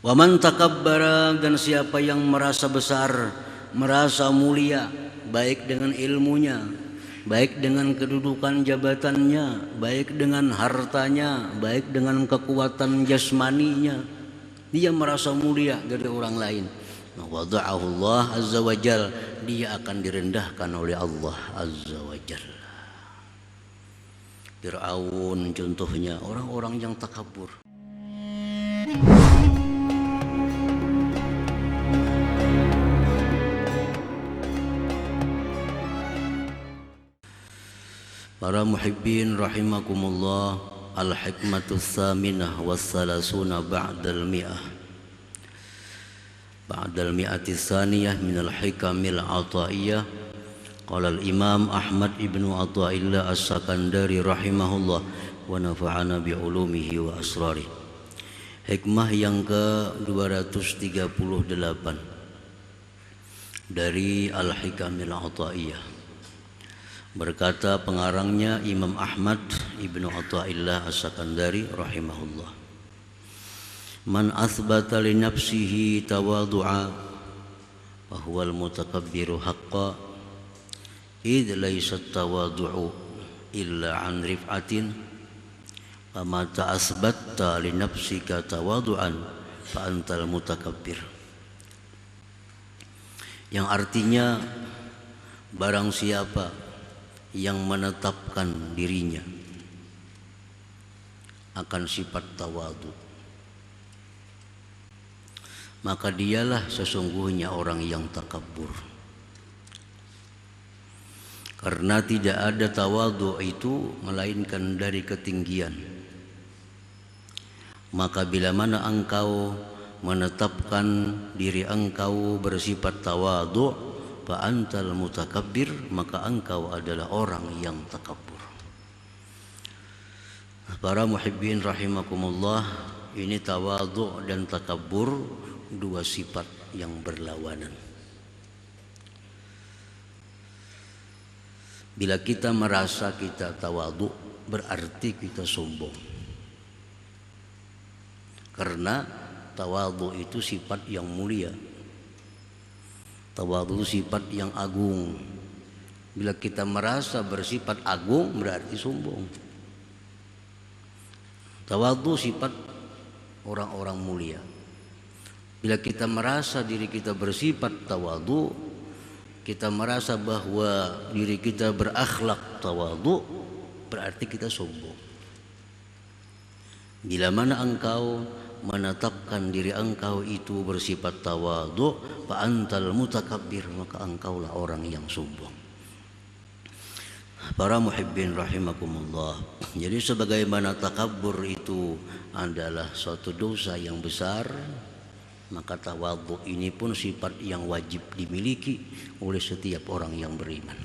Wa man takabbara, dan siapa yang merasa besar, merasa mulia, baik dengan ilmunya, baik dengan kedudukan jabatannya, baik dengan hartanya, baik dengan kekuatan jasmaninya, dia merasa mulia dari orang lain. Wada'ahu Allah azza wa jal, dia akan direndahkan oleh Allah azza wa jal. Fir'aun contohnya, orang-orang yang takabur. Para muhibbin rahimakumullah, al-hikmatu tsaminah wassalasuna ba'dal mi'ah, ba'dal mi'ati tsaniyah minal hikamil ataiyah. Qala al-imam Ahmad ibnu Athaillah as-Sakandari rahimahullah wa nafa'ana bi'ulumihi wa asrari. Hikmah yang ke-238 dari Al-Hikamil Athaiyah. Berkata pengarangnya Imam Ahmad ibnu Athaillah as-Sakandari rahimahullah, man athbata li nafsihi tawadu'a fa huwal mutakabbiru haqqan, idh laysa tawadu'u illa an rif'atin, fama ta'asbatta li nafsika tawadu'an fa antal mutakabbir. Yang artinya, barang siapa yang menetapkan dirinya akan sifat tawadu, maka dialah sesungguhnya orang yang takabur. Karena tidak ada tawadhu itu melainkan dari ketinggian. Maka bila mana engkau menetapkan diri engkau bersifat tawadhu, fa antal mutakabbir, maka engkau adalah orang yang takabur. Para muhibbin rahimakumullah, ini tawadhu dan takabur dua sifat yang berlawanan. Bila kita merasa kita tawadhu, berarti kita sombong. Karena tawadhu itu sifat yang mulia. Tawadhu sifat yang agung. Bila kita merasa bersifat agung, berarti sombong. Tawadhu sifat orang-orang mulia. Bila kita merasa diri kita bersifat tawadhu, kita merasa bahwa diri kita berakhlak tawadhu, berarti kita sombong. Bila mana engkau menetapkan diri engkau itu bersifat tawadhu, fa antal mutakabbir, maka engkaulah orang yang sombong. Para muhibbin rahimakumullah, jadi sebagaimana takabur itu adalah suatu dosa yang besar, maka tawadhu ini pun sifat yang wajib dimiliki oleh setiap orang yang beriman.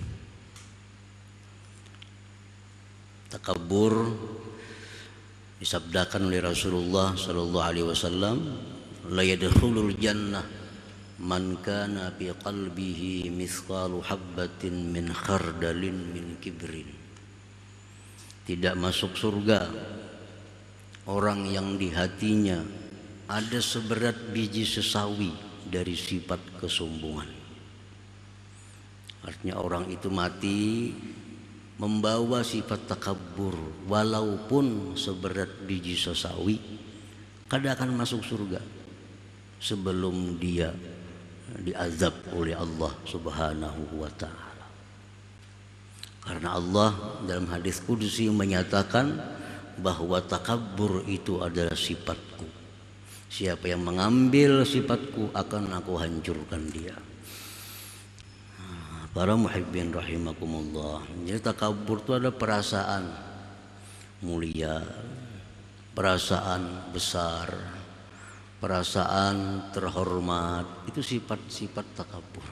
Takabur disabdakan oleh Rasulullah sallallahu alaihi wasallam, la yadkhulul jannah man kana fi qalbihi mithqalu habbatin min khardalin min kibrin. Tidak masuk surga orang yang di hatinya ada seberat biji sesawi dari sifat kesombongan. Artinya orang itu mati membawa sifat takabur, walaupun seberat biji sesawi, kada akan masuk surga sebelum dia diazab oleh Allah Subhanahu wa ta'ala. Karena Allah dalam hadis qudsi menyatakan bahwa takabur itu adalah sifatku. Siapa yang mengambil sifatku akan aku hancurkan dia. Para muhibbin rahimakumullah, jadi takabur itu ada perasaan mulia, perasaan besar, perasaan terhormat. Itu sifat-sifat takabur.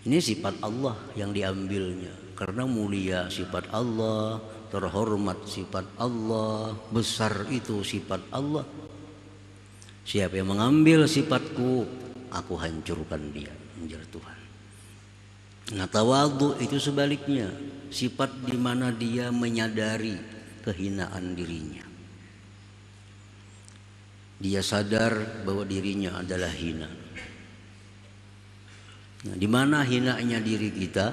Ini sifat Allah yang diambilnya. Karena mulia sifat Allah, terhormat sifat Allah, besar itu sifat Allah. Siapa yang mengambil sifatku, aku hancurkan dia, menjadi Tuhan. Nah, tawadhu itu sebaliknya, sifat di mana dia menyadari kehinaan dirinya. Dia sadar bahwa dirinya adalah hina. Nah, di mana hinanya diri kita?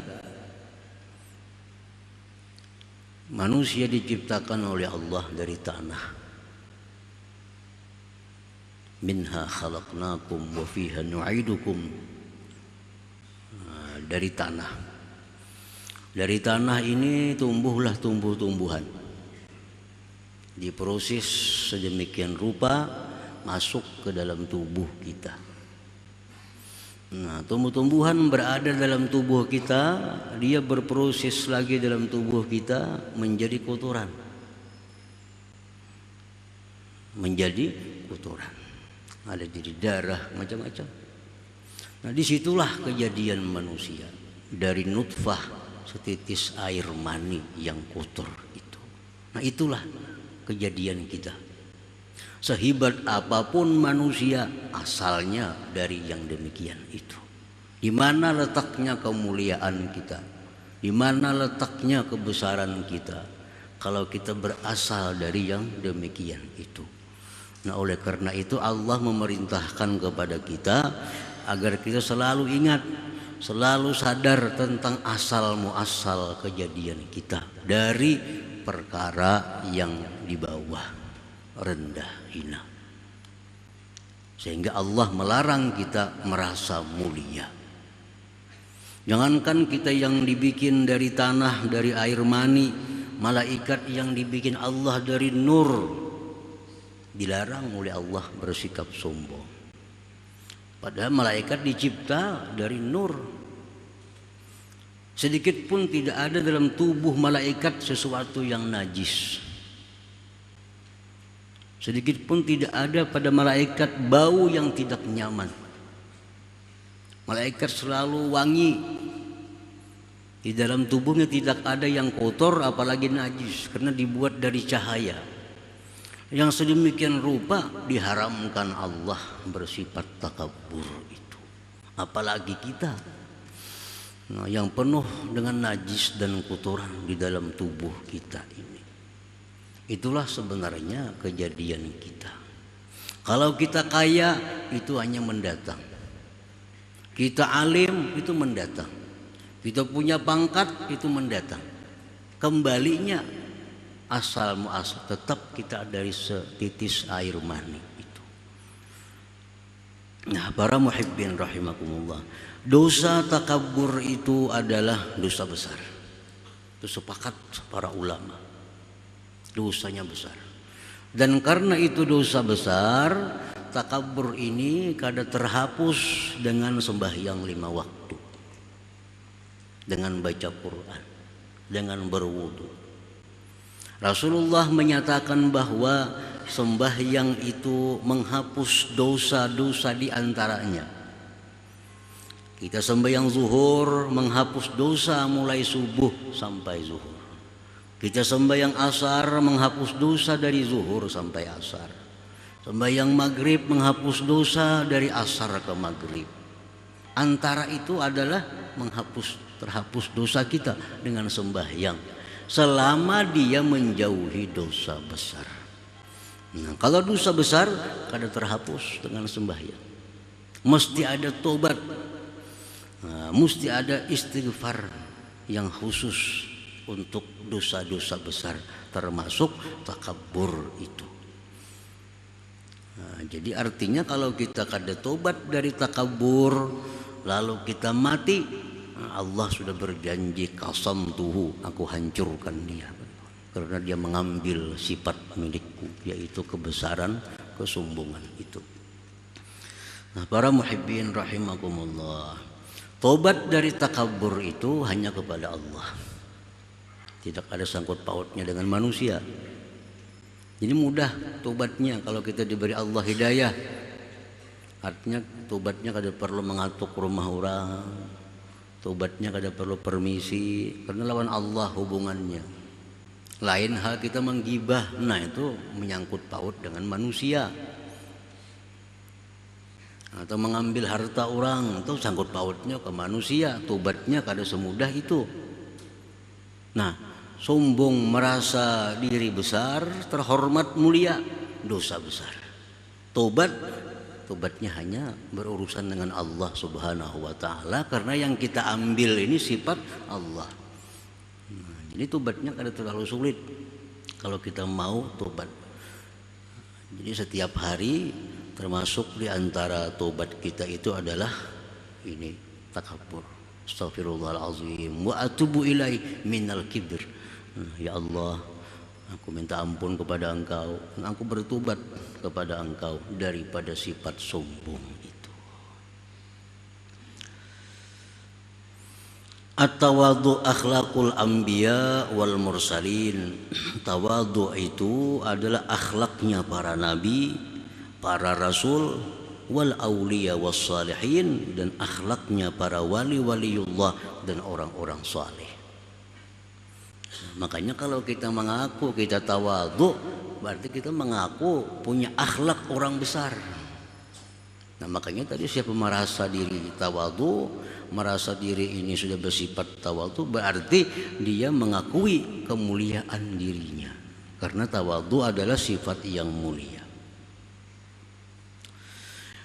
Manusia diciptakan oleh Allah dari tanah. Minha khalaqnakum wa fiha nu'idukum. Dari tanah. Dari tanah ini tumbuhlah tumbuh-tumbuhan. Diproses sedemikian rupa masuk ke dalam tubuh kita. Nah, tumbuh-tumbuhan berada dalam tubuh kita, dia berproses lagi dalam tubuh kita menjadi kotoran. Menjadi kotoran. Ada jadi darah, macam-macam. Nah, disitulah kejadian manusia. Dari nutfah, setitis air mani yang kotor itu. Nah, itulah kejadian kita. Sehebat apapun manusia, asalnya dari yang demikian itu. Di mana letaknya kemuliaan kita? Di mana letaknya kebesaran kita? Kalau kita berasal dari yang demikian itu. Nah, oleh karena itu Allah memerintahkan kepada kita agar kita selalu ingat, selalu sadar tentang asal muasal kejadian kita dari perkara yang di bawah, rendah, hina. Sehingga Allah melarang kita merasa mulia. Jangankan kita yang dibikin dari tanah, dari air mani, malaikat yang dibikin Allah dari nur, dilarang oleh Allah bersikap sombong. Padahal malaikat dicipta dari nur. Sedikit pun tidak ada dalam tubuh malaikat sesuatu yang najis. Sedikit pun tidak ada pada malaikat bau yang tidak nyaman. Malaikat selalu wangi. Di dalam tubuhnya tidak ada yang kotor apalagi najis, karena dibuat dari cahaya. Yang sedemikian rupa diharamkan Allah bersifat takabur itu. Apalagi kita, nah, yang penuh dengan najis dan kotoran di dalam tubuh kita ini. Itulah sebenarnya kejadian kita. Kalau kita kaya, itu hanya mendatang. Kita alim, itu mendatang. Kita punya pangkat, itu mendatang. Kembalinya asal muasal tetap kita dari setitis air mani itu. Nah, para muhibbin rahimakumullah, dosa takabur itu adalah dosa besar. Itu sepakat para ulama. Dosanya besar. Dan karena itu dosa besar, takabur ini kada terhapus dengan sembahyang 5 waktu, dengan baca Quran, dengan berwudu. Rasulullah menyatakan bahwa sembahyang itu menghapus dosa-dosa di antaranya. Kita sembahyang zuhur menghapus dosa mulai subuh sampai zuhur. Kita sembahyang asar menghapus dosa dari zuhur sampai asar. Sembahyang maghrib menghapus dosa dari asar ke maghrib. Antara itu adalah terhapus dosa kita dengan sembahyang, selama dia menjauhi dosa besar. Nah, kalau dosa besar kada terhapus dengan sembahyang. Mesti ada tobat. Nah, mesti ada istighfar yang khusus untuk dosa-dosa besar, termasuk takabur itu. Nah, jadi artinya kalau kita kada tobat dari takabur, lalu kita mati, Allah sudah berjanji, qasamtuhu, aku hancurkan dia, karena dia mengambil sifat milikku, yaitu kebesaran, kesombongan itu. Nah, para muhibbin rahimakumullah, tobat dari takabur itu hanya kepada Allah. Tidak ada sangkut pautnya dengan manusia. Jadi mudah tobatnya kalau kita diberi Allah hidayah. Artinya tobatnya kada perlu mengatuk rumah orang. Tobatnya kada perlu permisi, karena lawan Allah hubungannya. Lain hal kita menggibah, nah itu menyangkut paut dengan manusia. Atau mengambil harta orang, itu sangkut pautnya ke manusia. Tobatnya kada semudah itu. Nah, sombong, merasa diri besar, terhormat, mulia, dosa besar. Tobatnya hanya berurusan dengan Allah Subhanahu wa taala, karena yang kita ambil ini sifat Allah. Jadi tobatnya kada terlalu sulit kalau kita mau tobat. Jadi setiap hari termasuk di antara tobat kita itu adalah ini, takabur. Astaghfirullahalazim wa atubu ilaihi minal kibr. Ya Allah, aku minta ampun kepada Engkau, dan aku bertobat kepada Engkau daripada sifat sombong itu. At-tawadhu akhlaqul anbiya wal mursalin. Tawadhu itu adalah akhlaknya para nabi, para rasul, wal auliya was salihin, dan akhlaknya para wali-waliullah dan orang-orang saleh. Makanya kalau kita mengaku kita tawadhu, berarti kita mengaku punya akhlak orang besar. Nah makanya tadi siapa merasa diri tawadhu, merasa diri ini sudah bersifat tawadhu, berarti dia mengakui kemuliaan dirinya, karena tawadhu adalah sifat yang mulia.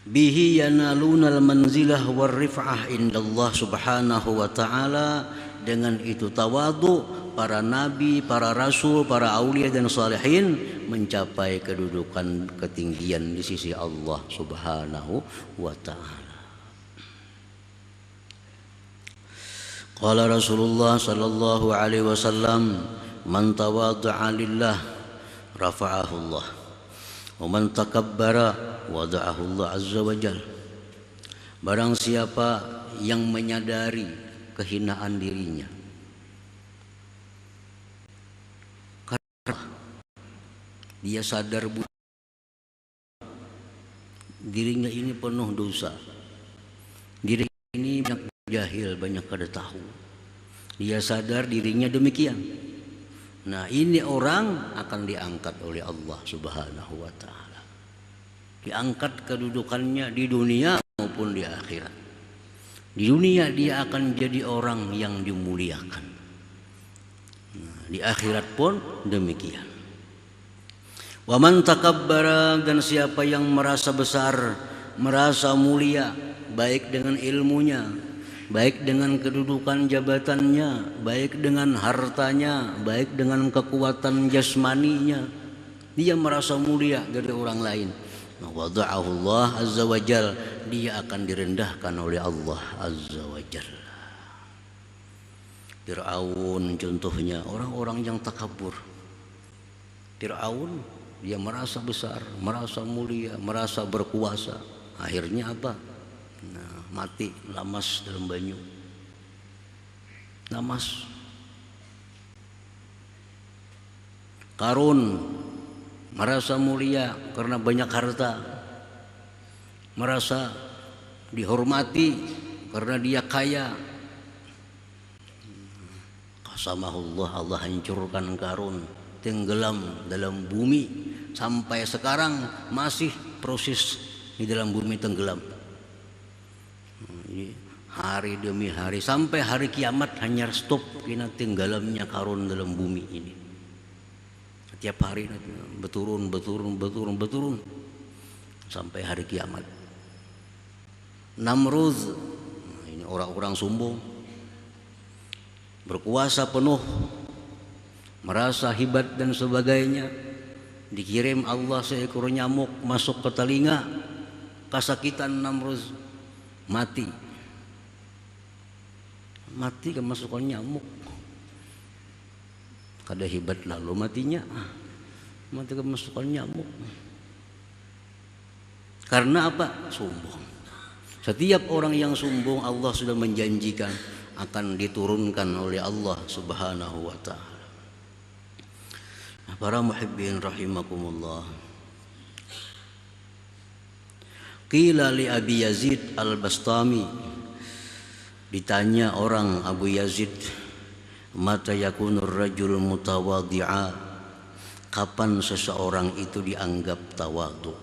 Bihi yanalunal manzilah war rif'ah indallah subhanahu wa ta'ala. Dengan itu tawadhu, para nabi, para rasul, para aulia dan salihin mencapai kedudukan ketinggian di sisi Allah Subhanahu wa taala. Qala Rasulullah sallallahu alaihi wasallam, man tawadha'a lillah rafa'ahu Allah, wa man takabbara wada'ahu Allah azza wa jalla. Barang siapa yang menyadari kehinaan dirinya, karena dia sadar dirinya ini penuh dosa, diri ini banyak jahil, banyak kada tahu, dia sadar dirinya demikian. Nah ini orang akan diangkat oleh Allah Subhanahu wa ta'ala, diangkat kedudukannya di dunia maupun di akhirat. Di dunia dia akan jadi orang yang dimuliakan, nah, di akhirat pun demikian. Wa man takabbara, dan siapa yang merasa besar, merasa mulia, baik dengan ilmunya, baik dengan kedudukan jabatannya, baik dengan hartanya, baik dengan kekuatan jasmaninya, dia merasa mulia dari orang lain. Wada'ahu Allah azza wa jal, dia akan direndahkan oleh Allah azza wa jal. Fir'aun contohnya, orang-orang yang takabur. Fir'aun dia merasa besar, merasa mulia, merasa berkuasa. Akhirnya apa? Nah, mati lamas dalam banyu. Lamas. Qarun merasa mulia karena banyak harta, merasa dihormati karena dia kaya. Qasamahullah, Allah hancurkan Qarun, tenggelam dalam bumi, sampai sekarang masih proses di dalam bumi tenggelam. Hari demi hari sampai hari kiamat hanya stop kena tenggelamnya Qarun dalam bumi ini. Tiap hari berturun sampai hari kiamat. Namrud, ini orang-orang sombong, berkuasa penuh, merasa hebat dan sebagainya. Dikirim Allah seekor nyamuk masuk ke telinga, kesakitan Namrud, mati kemasukan nyamuk. Kada hebat lalu matinya, mati kemasukan nyamuk. Karena apa? Sombong. Setiap orang yang sombong Allah sudah menjanjikan akan diturunkan oleh Allah Subhanahu wa ta'ala. Para muhibbin rahimakumullah. Qila li Abi Yazid al-Bastami, ditanya orang Abu Yazid, mata yakunur rajul mutawadhi'a, kapan seseorang itu dianggap tawadhu?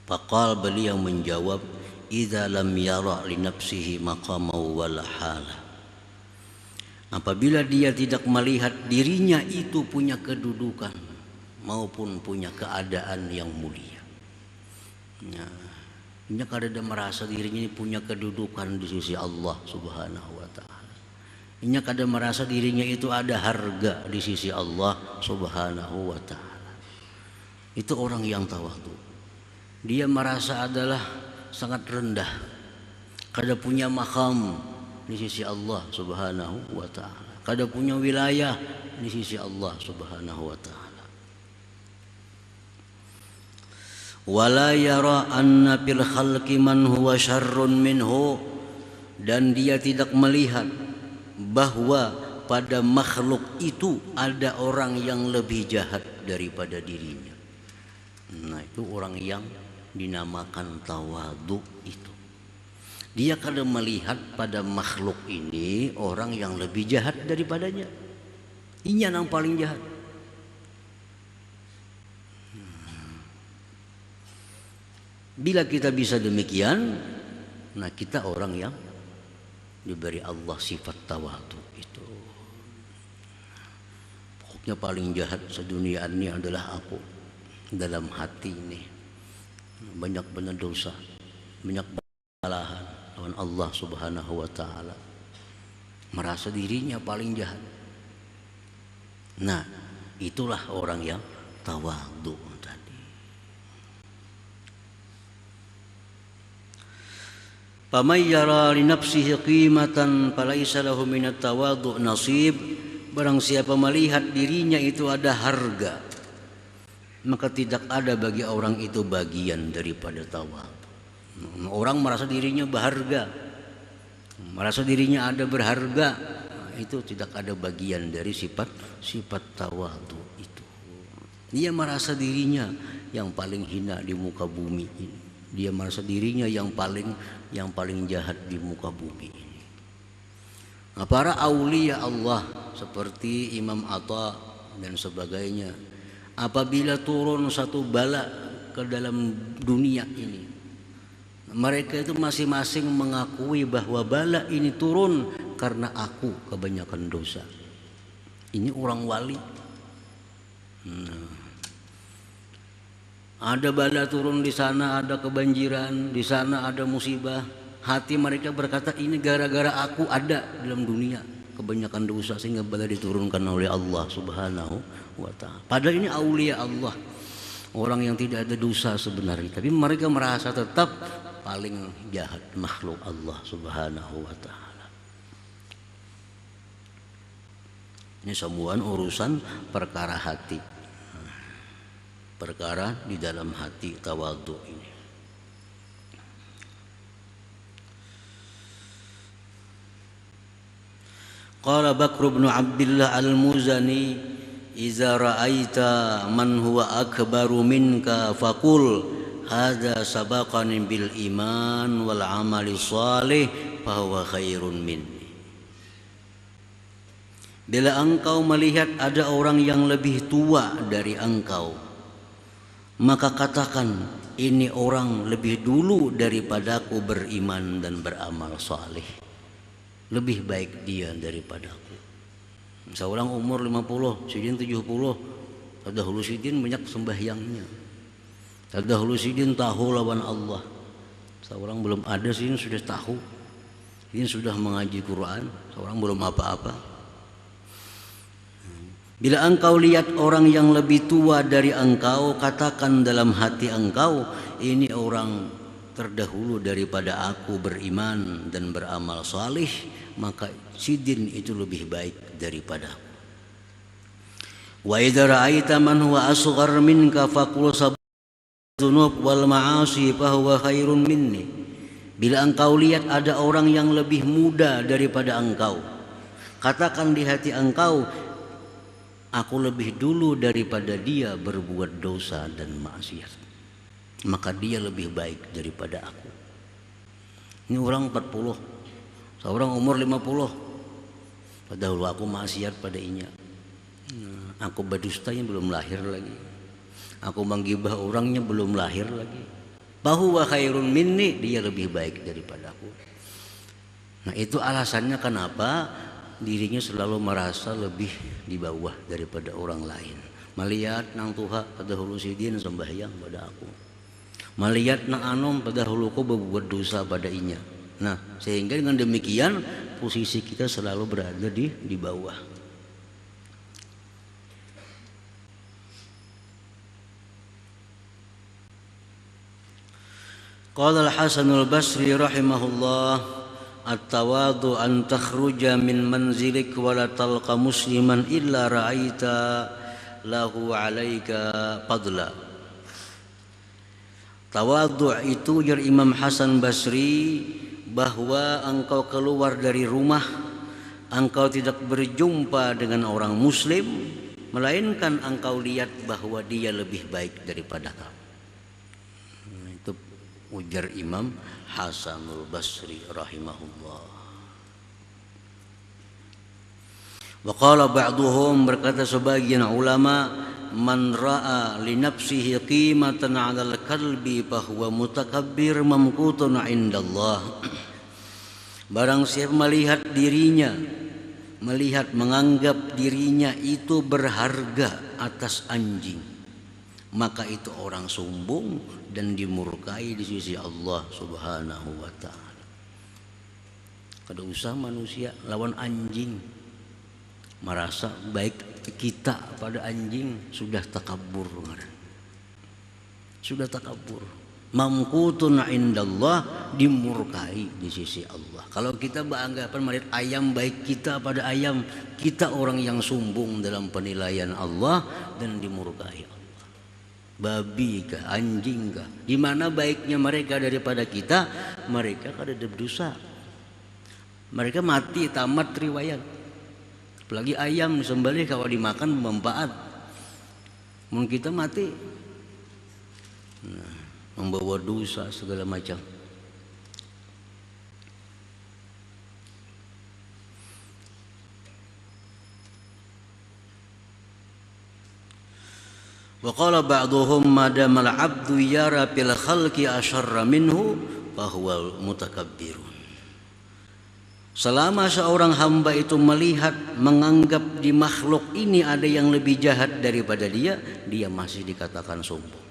Faqal, beliau menjawab, idza lam yara li nafsihi maqama wala hala, apabila dia tidak melihat dirinya itu punya kedudukan, maupun punya keadaan yang mulia. Nah, ini kada merasa dirinya ini punya kedudukan di sisi Allah Subhanahu wa taala. Ini kada merasa dirinya itu ada harga di sisi Allah Subhanahu wa taala. Itu orang yang tawadhu. Dia merasa adalah sangat rendah, kada punya makam di sisi Allah Subhanahu wa taala, kada punya wilayah di sisi Allah Subhanahu wa taala. Wala yara anna fil khalqi man huwa syarrun minhu, dan dia tidak melihat bahwa pada makhluk itu ada orang yang lebih jahat daripada dirinya. Nah, itu orang yang dinamakan tawadhu itu. Dia kadang melihat pada makhluk ini orang yang lebih jahat daripadanya. Ini yang paling jahat. Bila kita bisa demikian, nah kita orang yang diberi Allah sifat tawadhu itu. Pokoknya paling jahat sedunia ini adalah aku. Dalam hati ini banyak benar dosa, banyak kesalahan lawan Allah Subhanahu wa taala. Merasa dirinya paling jahat. Nah, itulah orang yang tawadhu tadi. Faman yara li nafsihi qimatan falaysa lahu minat tawadhu nasib. Barang siapa melihat dirinya itu ada harga, maka tidak ada bagi orang itu bagian daripada tawadhu. Orang merasa dirinya berharga, merasa dirinya ada berharga, itu tidak ada bagian dari sifat tawadhu itu. Dia merasa dirinya yang paling hina di muka bumi ini. Dia merasa dirinya yang paling jahat di muka bumi ini. Nah, para aulia Allah seperti Imam Atta dan sebagainya, apabila turun satu bala ke dalam dunia ini, mereka itu masing-masing mengakui bahwa bala ini turun karena aku kebanyakan dosa. Ini orang wali. Ada bala turun di sana, ada kebanjiran, di sana ada musibah. Hati mereka berkata, ini gara-gara aku ada dalam dunia kebanyakan dosa sehingga bala diturunkan oleh Allah Subhanahu wa taala. Padahal ini aulia Allah, orang yang tidak ada dosa sebenarnya, tapi mereka merasa tetap paling jahat makhluk Allah Subhanahu wa taala. Ini semua urusan perkara hati, perkara di dalam hati tawadhu ini. Qala Bakr bin Abdullah al-Muzani, "Idza ra'aita man huwa akbaru minka faqul hadza sabaqani bil iman wal amali shalih fa huwa khairun minni." Bila engkau melihat ada orang yang lebih tua dari engkau, maka katakan, ini orang lebih dulu daripadaku beriman dan beramal saleh. Lebih baik dia daripadaku. Seorang umur 50, sidin 70, tadahulu sidin banyak sembahyangnya. Tadahulu sidin tahu lawan Allah. Seorang belum ada sidin sudah tahu. Sidin sudah mengaji Quran, seorang belum apa-apa. Bila engkau lihat orang yang lebih tua dari engkau, katakan dalam hati engkau, ini orang terdahulu daripada aku beriman dan beramal salih, maka sidin itu lebih baik daripada aku. Wa idza ra'aita man huwa asghar minka faqul sabunub wal ma'asi fa huwa khairun minni. Bila engkau lihat ada orang yang lebih muda daripada engkau, katakan di hati engkau, aku lebih dulu daripada dia berbuat dosa dan maksiat, maka dia lebih baik daripada aku. Ini orang 40, seorang umur 50, padahal aku maksiat pada inya. Aku berdustanya belum lahir lagi, aku menggibah orangnya belum lahir lagi. Bahwa khairun minni, dia lebih baik daripada aku. Nah, itu alasannya kenapa dirinya selalu merasa lebih di bawah daripada orang lain. Melihat nang tuha pada hulu sidin sembahyang pada aku. Melihat nang anom pada hulu ko berbuat dosa pada inya. Nah, sehingga dengan demikian posisi kita selalu berada di bawah. Qala Al-Hasan Al-Basri rahimahullah, at-tawadu an takhruja min manzilik wa la talqa musliman illa ra'aita lahu 'alaika fadla. Tawadu itu jar Imam Hasan Basri, bahwa engkau keluar dari rumah, engkau tidak berjumpa dengan orang muslim, melainkan engkau lihat bahwa dia lebih baik daripada kamu. Itu ujar Imam Hasanul Basri rahimahullah. Wa qala ba'duhum, berkata sebagian ulama, man ra'a li nafsihi qimatan 'alal kalbi fahuwa mutakabbir mamqutun 'indallah. Barang siapa melihat dirinya, menganggap dirinya itu berharga atas anjing, maka itu orang sombong dan dimurkai di sisi Allah Subhanahu wa taala. Kada usah manusia lawan anjing merasa baik kita pada anjing, sudah takabur. Sudah takabur. Mamqutun indallah, dimurkai di sisi Allah. Kalau kita beranggapan melihat ayam baik kita pada ayam, kita orang yang sombong dalam penilaian Allah dan dimurkai Allah. Babi kah, anjing kah, di mana baiknya mereka daripada kita? Mereka kada ada dosa, mereka mati tamat riwayat. Apalagi ayam disembelih kalau dimakan bermanfaat, mun kita mati membawa dosa segala macam. Wa qala ba'dhum madamal 'abdu yara fil khalqi asyarra minhu fa huwa mutakabbirun. Selama seorang hamba itu melihat, menganggap di makhluk ini ada yang lebih jahat daripada dia, dia masih dikatakan sombong.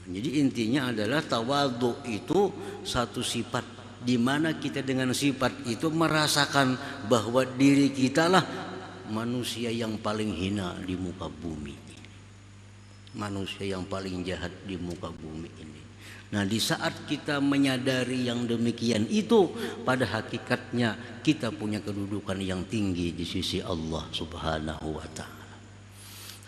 Jadi intinya adalah tawadhu itu satu sifat di mana kita dengan sifat itu merasakan bahwa diri kita lah manusia yang paling hina di muka bumi, manusia yang paling jahat di muka bumi ini. Nah, di saat kita menyadari yang demikian itu, pada hakikatnya kita punya kedudukan yang tinggi di sisi Allah Subhanahu wa taala.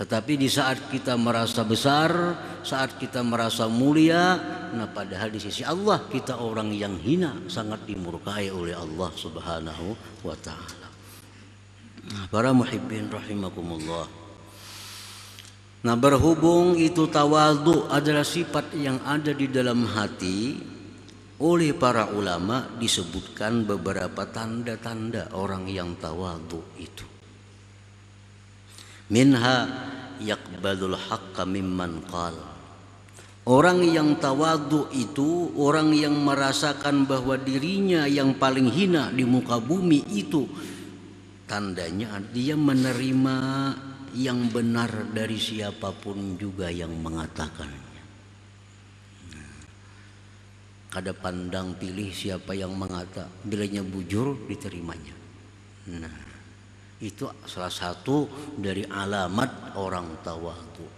Tetapi di saat kita merasa besar, saat kita merasa mulia, nah padahal di sisi Allah kita orang yang hina, sangat dimurkai oleh Allah Subhanahu wa taala. Para muhibbin rahimakumullah. Nah, berhubung itu tawadhu adalah sifat yang ada di dalam hati, oleh para ulama disebutkan beberapa tanda-tanda orang yang tawadhu itu. Minha yaqbalul haqqa mimman qal. Orang yang tawadhu itu orang yang merasakan bahwa dirinya yang paling hina di muka bumi itu, tandanya dia menerima yang benar dari siapapun juga yang mengatakannya. Kada pandang pilih siapa yang mengata, bilanya bujur diterimanya. Nah, itu salah satu dari alamat orang tawadhu.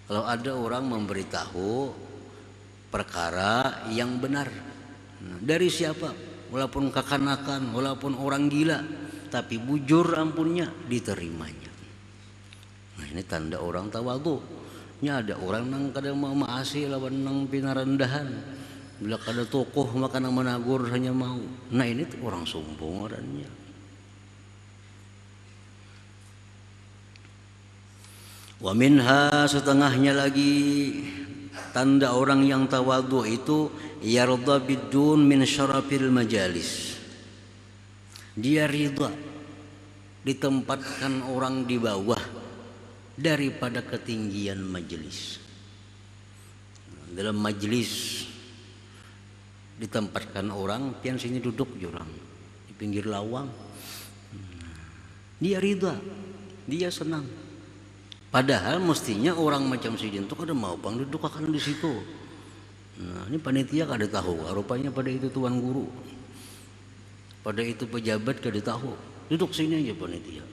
Kalau ada orang memberitahu perkara yang benar, dari siapa, walaupun kekanakan, walaupun orang gila, tapi bujur ampunnya diterimanya. Nah, ini tanda orang tawadhu. Nya ada orang nang kadang mau maasi lawan nang pinarendahan, bila kada tokoh maka nang menagur hanya mau. Nah, ini orang sombong orangnya. Wa minha, setengahnya lagi tanda orang yang tawadhu itu, yarda bidun min syarafil majalis. Dia ridha ditempatkan orang di bawah daripada ketinggian majelis. Dalam majelis ditempatkan orang, pian sini duduk jurang di pinggir lawang. Dia ridha, dia senang. Padahal mestinya orang macam Sidin itu kada mau bang duduk akan di situ. Nah, ini panitia kada tahu, rupanya pada itu tuan guru, pada itu pejabat kada tahu. Duduk sini aja panitia.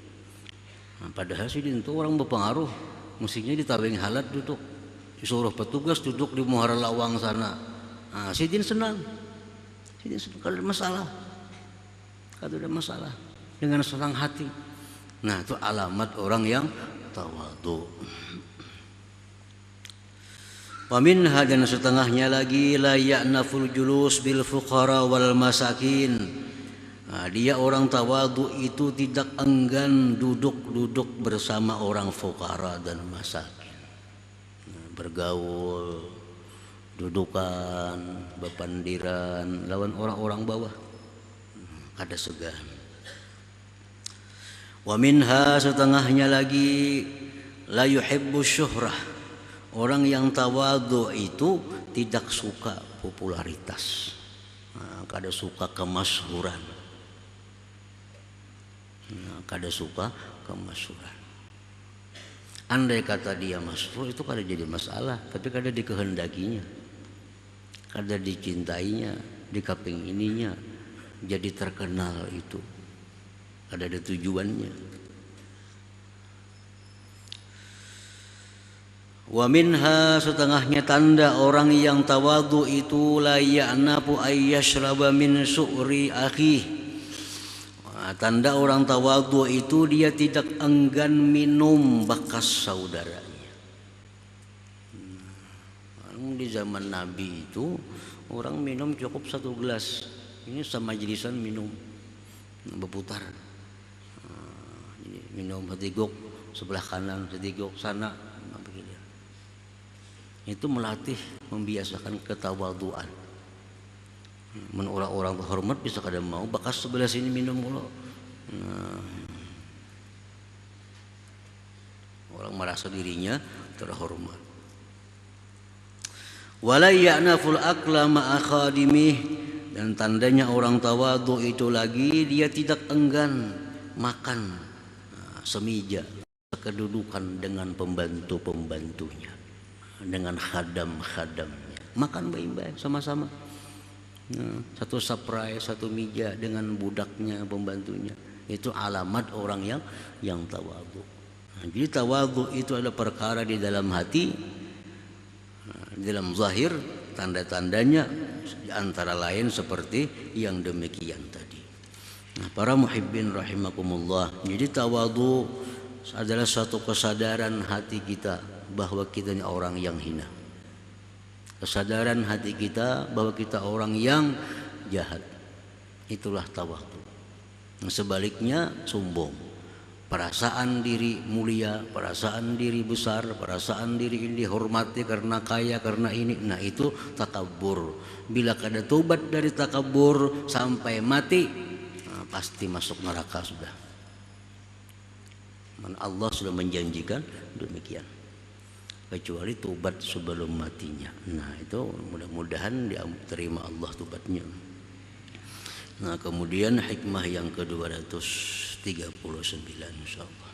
Nah, padahal Sidin itu orang berpengaruh, mestinya ditaweng halat duduk, disuruh petugas duduk di Muara Lawang sana. Nah, Sidin senang, kada ada masalah, kada ada masalah, dengan senang hati. Nah, itu alamat orang yang tawadhu. Wa minha, dan setengahnya lagi, la ya'naful julus bil fuqara wal masakin. Nah, dia orang tawadhu itu tidak enggan duduk-duduk bersama orang fuqara dan masakin. Nah, bergaul, dudukan, bepandiran lawan orang-orang bawah, kada segan. Wa minha, setengahnya lagi, la yuhibbu syuhrah. Orang yang tawadhu itu tidak suka popularitas, kada suka kemasyhuran, kada suka kemasyhuran. Andai kata dia masyhur itu kada jadi masalah, tapi kada dikehendakinya, kada dicintainya, dikepingininya, jadi terkenal itu. Ada tujuannya. Wa minha, setengahnya tanda orang yang tawadhu itu, la ya'nafu ayyashraba min su'ri akhi. Tanda orang tawadhu itu dia tidak enggan minum bekas saudaranya. Di zaman Nabi itu orang minum cukup 1 gelas. Ini sama majlisan minum berputar. Minum setiguk sebelah kanan, setiguk sana, begitu. Itu melatih, membiasakan ketawadhuan. Orang-orang terhormat bisa kada mau bekas sebelah sini minum mulu. Orang merasa dirinya terhormat. Wala ya'naful akla ma'a khadimih, dan tandanya orang tawadhu itu lagi, dia tidak enggan makan semija, kedudukan dengan pembantu-pembantunya, dengan khadam-khadamnya, makan baik-baik sama-sama, satu saprai, satu meja dengan budaknya, pembantunya. Itu alamat orang yang tawadhu. Jadi tawadhu itu ada perkara di dalam hati, di dalam zahir, tanda-tandanya antara lain seperti yang demikian tadi. Nah, para muhibbin rahimakumullah, jadi tawadhu adalah suatu kesadaran hati kita bahwa kita ini orang yang hina. Kesadaran hati kita bahwa kita orang yang jahat. Itulah tawadhu. Nah, sebaliknya sombong. Perasaan diri mulia, perasaan diri besar, perasaan diri ini dihormati karena kaya, karena ini. Nah, itu takabur. Bila kada tobat dari takabur sampai mati, pasti masuk neraka sudah. Allah sudah menjanjikan demikian. Kecuali tobat sebelum matinya. Nah, itu mudah-mudahan diterima Allah tobatnya. Nah, kemudian hikmah yang ke-239 insyaallah.